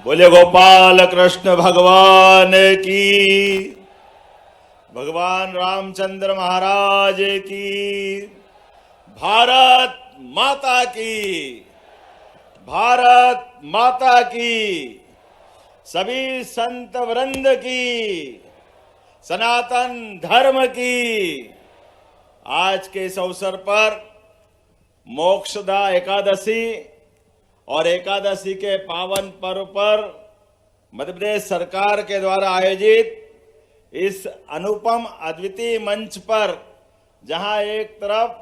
बोले गोपाल कृष्ण भगवान की, भगवान रामचंद्र महाराज की, भारत माता की, भारत माता की, सभी संत वृंद की, सनातन धर्म की। आज के इस अवसर पर मोक्षदा एकादशी और एकादशी के पावन पर्व पर मध्य प्रदेश सरकार के द्वारा आयोजित इस अनुपम अद्वितीय मंच पर, जहां एक तरफ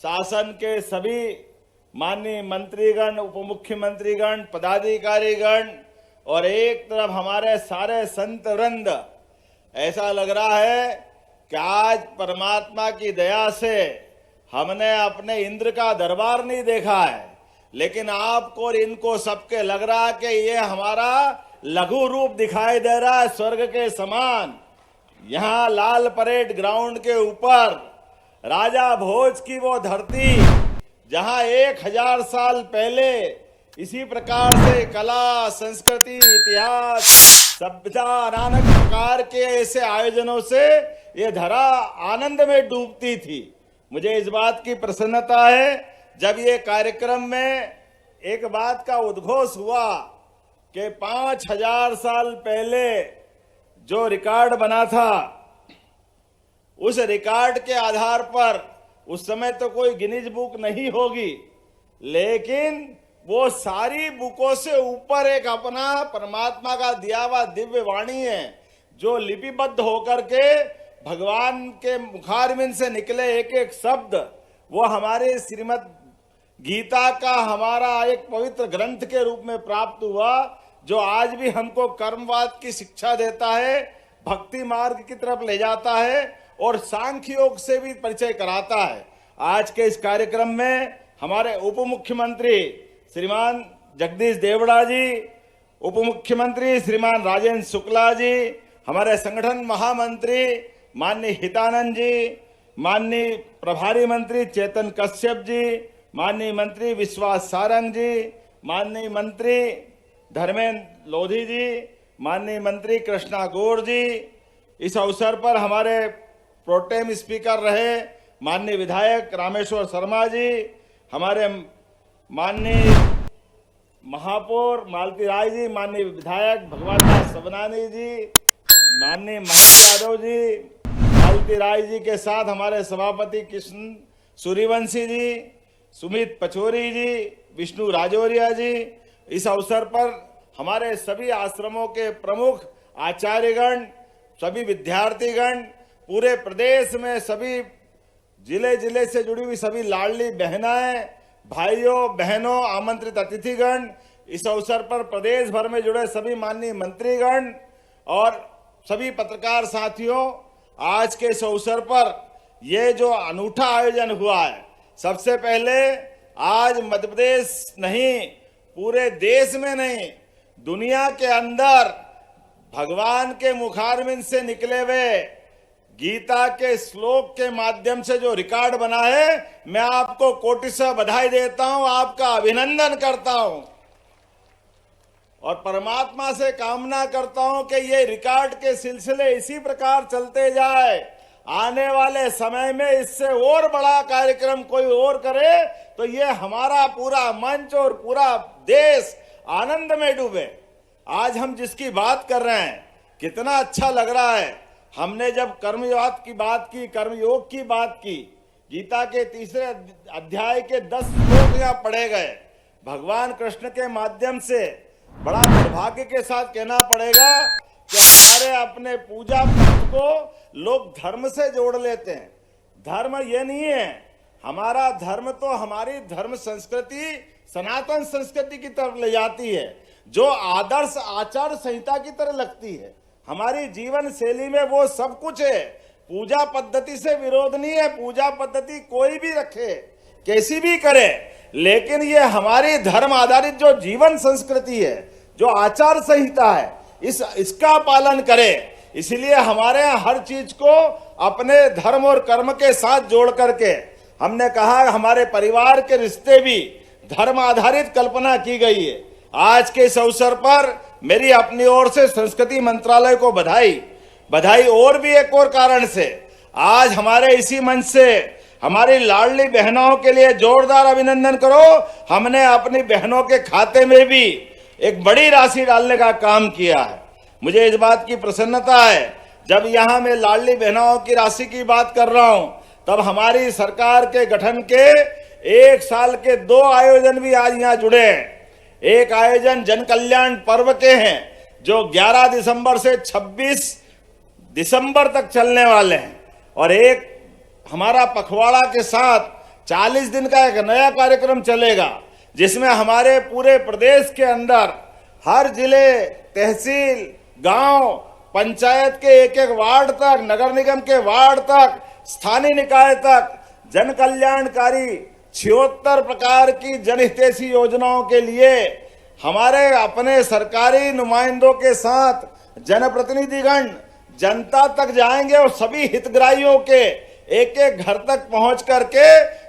शासन के सभी माननीय मंत्रीगण, उप मुख्यमंत्रीगण, पदाधिकारीगण और एक तरफ हमारे सारे संत वृंद, ऐसा लग रहा है कि आज परमात्मा की दया से हमने अपने इंद्र का दरबार नहीं देखा है, लेकिन आपको और इनको सबके लग रहा है कि ये हमारा लघु रूप दिखाई दे रहा है स्वर्ग के समान। यहाँ लाल परेड ग्राउंड के ऊपर राजा भोज की वो धरती, जहाँ 1000 साल पहले इसी प्रकार से कला, संस्कृति, इतिहास, सभ्यता, नाना प्रकार के ऐसे आयोजनों से ये धरा आनंद में डूबती थी। मुझे इस बात की प्रसन्नता है जब ये कार्यक्रम में एक बात का उद्घोष हुआ कि 5000 साल पहले जो रिकॉर्ड बना था, उस रिकॉर्ड के आधार पर उस समय तो कोई गिनीज बुक नहीं होगी, लेकिन वो सारी बुकों से ऊपर एक अपना परमात्मा का दिया हुआ दिव्य वाणी है, जो लिपिबद्ध होकर के भगवान के मुखारविंद से निकले एक एक शब्द, वो हमारे श्रीमद् गीता का हमारा एक पवित्र ग्रंथ के रूप में प्राप्त हुआ, जो आज भी हमको कर्मवाद की शिक्षा देता है, भक्ति मार्ग की तरफ ले जाता है और सांख्य योग से भी परिचय कराता है। आज के इस कार्यक्रम में हमारे उप मुख्यमंत्री श्रीमान जगदीश देवड़ा जी, उप मुख्यमंत्री श्रीमान राजेंद्र शुक्ला जी, हमारे संगठन महामंत्री माननीय हितानंद जी, माननीय प्रभारी मंत्री चेतन कश्यप जी, माननीय मंत्री विश्वास सारंग जी, माननीय मंत्री धर्मेंद्र लोधी जी, माननीय मंत्री कृष्णा गौर जी, इस अवसर पर हमारे प्रोटेम स्पीकर रहे माननीय विधायक रामेश्वर शर्मा जी, हमारे माननीय महापौर मालती राय जी, माननीय विधायक भगवान दास सबनानी जी, माननीय महेश यादव जी, मालती राय जी के साथ हमारे सभापति कृष्ण सूर्यवंशी जी, सुमित पचौरी जी, विष्णु राजौरिया जी। इस अवसर पर हमारे सभी आश्रमों के प्रमुख आचार्यगण, सभी विद्यार्थीगण, पूरे प्रदेश में सभी जिले जिले से जुड़ी हुई सभी लाडली बहनाएं, भाइयों बहनों, आमंत्रित अतिथिगण, इस अवसर पर प्रदेश भर में जुड़े सभी माननीय मंत्रीगण और सभी पत्रकार साथियों, आज के इस अवसर पर यह जो अनूठा आयोजन हुआ है, सबसे पहले आज मध्य प्रदेश नहीं, पूरे देश में नहीं, दुनिया के अंदर भगवान के मुखारविंद से निकले हुए गीता के श्लोक के माध्यम से जो रिकॉर्ड बना है, मैं आपको कोटि से बधाई देता हूं, आपका अभिनंदन करता हूं और परमात्मा से कामना करता हूं कि ये रिकॉर्ड के सिलसिले इसी प्रकार चलते जाए। आने वाले समय में इससे और बड़ा कार्यक्रम कोई और करे तो ये हमारा पूरा मंच और पूरा देश आनंद में डूबे। आज हम जिसकी बात कर रहे हैं, कितना अच्छा लग रहा है। हमने जब कर्मयोग की बात की, कर्मयोग की बात की, गीता के 3 अध्याय के 10 श्लोक यहाँ पढ़े गए। भगवान कृष्ण के माध्यम से बड़ा दुर्भाग्य के साथ कहना पड़ेगा कि हमारे अपने पूजा पाठ को लोग धर्म से जोड़ लेते हैं। धर्म ये नहीं है, हमारा धर्म तो हमारी धर्म संस्कृति, सनातन संस्कृति की तरफ ले जाती है, जो आदर्श आचार संहिता की तरह लगती है। हमारी जीवन शैली में वो सब कुछ है। पूजा पद्धति से विरोध नहीं है, पूजा पद्धति कोई भी रखे, कैसी भी करे, लेकिन ये हमारी धर्म आधारित जो जीवन संस्कृति है, जो आचार संहिता है, इसका पालन करे। इसलिए हमारे यहाँ हर चीज को अपने धर्म और कर्म के साथ जोड़ करके हमने कहा, हमारे परिवार के रिश्ते भी धर्म आधारित कल्पना की गई है। आज के इस अवसर पर मेरी अपनी ओर से संस्कृति मंत्रालय को बधाई और भी एक और कारण से। आज हमारे इसी मंच से हमारी लाडली बहनों के लिए जोरदार अभिनंदन करो। हमने अपनी बहनों के खाते में भी एक बड़ी राशि डालने का काम किया है। मुझे इस बात की प्रसन्नता है, जब यहाँ मैं लाडली बहनों की राशि की बात कर रहा हूँ, तब हमारी सरकार के गठन के 1 साल के 2 आयोजन भी आज यहाँ जुड़े हैं। एक आयोजन जन कल्याण पर्व के हैं, जो 11 दिसंबर से 26 दिसंबर तक चलने वाले हैं, और एक हमारा पखवाड़ा के साथ 40 दिन का एक नया कार्यक्रम चलेगा, जिसमें हमारे पूरे प्रदेश के अंदर हर जिले, तहसील, गांव, पंचायत के एक वार्ड तक, नगर निगम के वार्ड तक, स्थानीय निकाय तक जन कल्याणकारी 76 प्रकार की जनहितैषी योजनाओं के लिए हमारे अपने सरकारी नुमाइंदों के साथ जनप्रतिनिधिगण जनता तक जाएंगे और सभी हितग्राहियों के एक घर तक पहुंच करके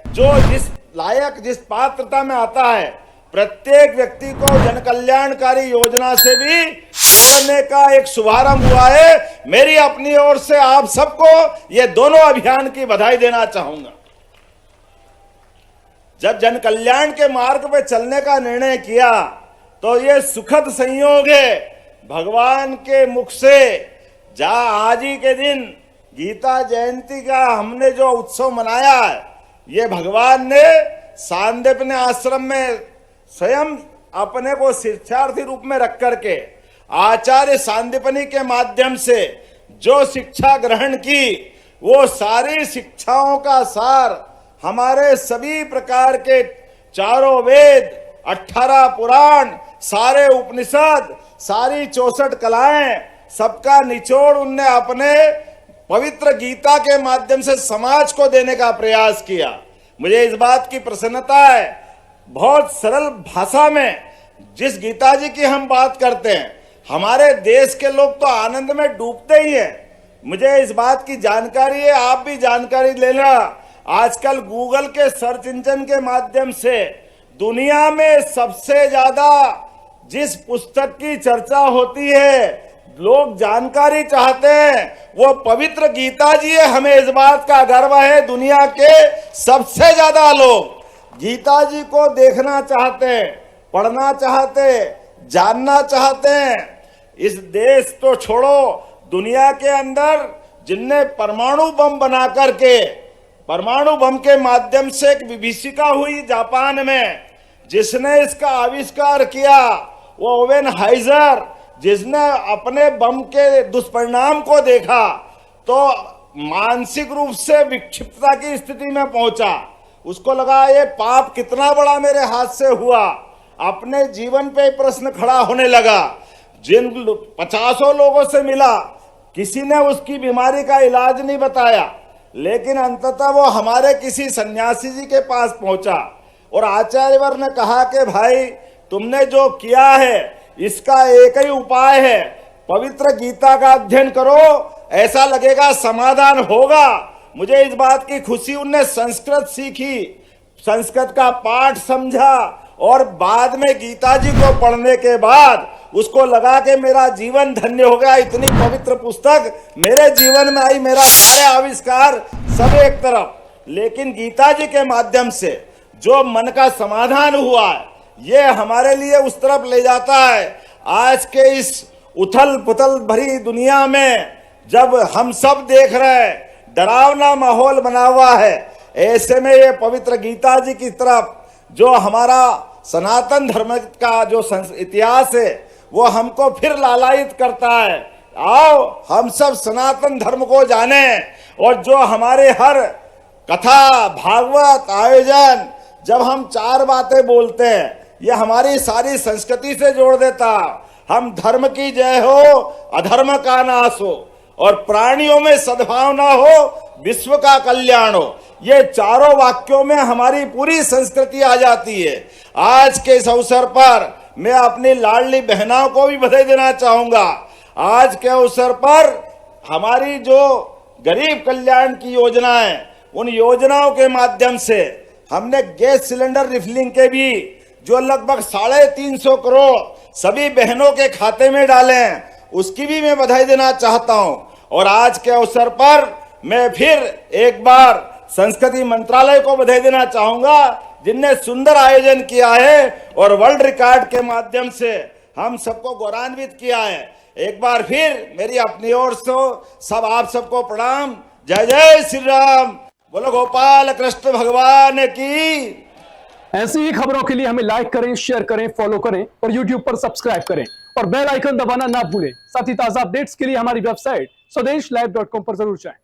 जो जिस लायक, जिस पात्रता में आता है, प्रत्येक व्यक्ति को जन कल्याणकारी योजना से भी जोड़ने का एक शुभारंभ हुआ है। मेरी अपनी ओर से आप सबको ये दोनों अभियान की बधाई देना चाहूंगा। जब जन कल्याण के मार्ग पर चलने का निर्णय किया, तो ये सुखद संयोग है भगवान के मुख से, जहां आज ही के दिन गीता जयंती का हमने जो उत्सव मनाया है, ये भगवान ने सांदीपनि आश्रम में स्वयं अपने को शिक्षार्थी रूप में रख करके आचार्य सांदीपनि के माध्यम से जो शिक्षा ग्रहण की, वो सारी शिक्षाओं का सार हमारे सभी प्रकार के 4 वेद, 18 पुराण, सारे उपनिषद, सारी 64 कलाएं, सबका निचोड़ उनने अपने पवित्र गीता के माध्यम से समाज को देने का प्रयास किया। मुझे इस बात की प्रसन्नता है, बहुत सरल भाषा में जिस गीता जी की हम बात करते हैं, हमारे देश के लोग तो आनंद में डूबते ही हैं। मुझे इस बात की जानकारी है, आप भी जानकारी लेना। आजकल गूगल के सर्च इंजन के माध्यम से दुनिया में सबसे ज्यादा जिस पुस्तक की चर्चा होती है, लोग जानकारी चाहते हैं, वो पवित्र गीता जी है। हमें इस बात का गर्व है, दुनिया के सबसे ज्यादा लोग गीता जी को देखना चाहते हैं, पढ़ना चाहते हैं, जानना चाहते हैं। इस देश तो छोड़ो, दुनिया के अंदर जिनने परमाणु बम बना करके, परमाणु बम के माध्यम से एक विभीषिका हुई जापान में, जिसने इसका आविष्कार किया वो ओवेन हाइजर, जिसने अपने बम के दुष्परिणाम को देखा तो मानसिक रूप से विक्षिप्तता की स्थिति में पहुंचा। उसको लगा ये पाप कितना बड़ा मेरे हाथ से हुआ। अपने जीवन पे प्रश्न खड़ा होने लगा। जिन 50 लोगों से मिला, किसी ने उसकी बीमारी का इलाज नहीं बताया, लेकिन अंततः वो हमारे किसी सन्यासी जी के पास पहुंचा और आचार्यवर ने कहा कि भाई तुमने जो किया है इसका एक ही उपाय है, पवित्र गीता का अध्ययन करो, ऐसा लगेगा समाधान होगा। मुझे इस बात की खुशी, उनने संस्कृत सीखी, संस्कृत का पाठ समझा और बाद में गीता जी को पढ़ने के बाद उसको लगा कि मेरा जीवन धन्य हो गया। इतनी पवित्र पुस्तक मेरे जीवन में आई, मेरा सारे आविष्कार सब एक तरफ, लेकिन गीता जी के माध्यम से जो मन का समाधान हुआ है, ये हमारे लिए उस तरफ ले जाता है। आज के इस उथल पुथल भरी दुनिया में जब हम सब देख रहे हैं डरावना माहौल बना हुआ है, ऐसे में ये पवित्र गीता जी की तरफ जो हमारा सनातन धर्म का जो इतिहास है वो हमको फिर लालायित करता है। आओ हम सब सनातन धर्म को जाने और जो हमारे हर कथा, भागवत आयोजन, जब हम 4 बातें बोलते हैं, ये हमारी सारी संस्कृति से जोड़ देता। हम धर्म की जय हो, अधर्म का नाश हो और प्राणियों में सद्भावना हो, विश्व का कल्याण हो। ये चारों वाक्यों में हमारी पूरी संस्कृति आ जाती है। आज के इस अवसर पर मैं अपनी लाडली बहनों को भी बधाई देना चाहूंगा। आज के अवसर पर हमारी जो गरीब कल्याण की योजना है, उन योजनाओं के माध्यम से हमने गैस सिलेंडर रिफिलिंग के भी जो लगभग 350 करोड़ सभी बहनों के खाते में डाले हैं, उसकी भी मैं बधाई देना चाहता हूं। और आज के अवसर पर मैं फिर एक बार संस्कृति मंत्रालय को बधाई देना चाहूंगा, जिनने सुंदर आयोजन किया है और वर्ल्ड रिकॉर्ड के माध्यम से हम सबको गौरवान्वित किया है। एक बार फिर मेरी अपनी ओर से सब आप सबको प्रणाम। जय जय श्री राम। बोलो गोपाल कृष्ण भगवान की। ऐसी ही खबरों के लिए हमें लाइक करें, शेयर करें, फॉलो करें और YouTube पर सब्सक्राइब करें और बेल आइकन दबाना ना भूलें। साथ ही ताजा अपडेट्स के लिए हमारी वेबसाइट swdeshlive.com पर जरूर जाएं।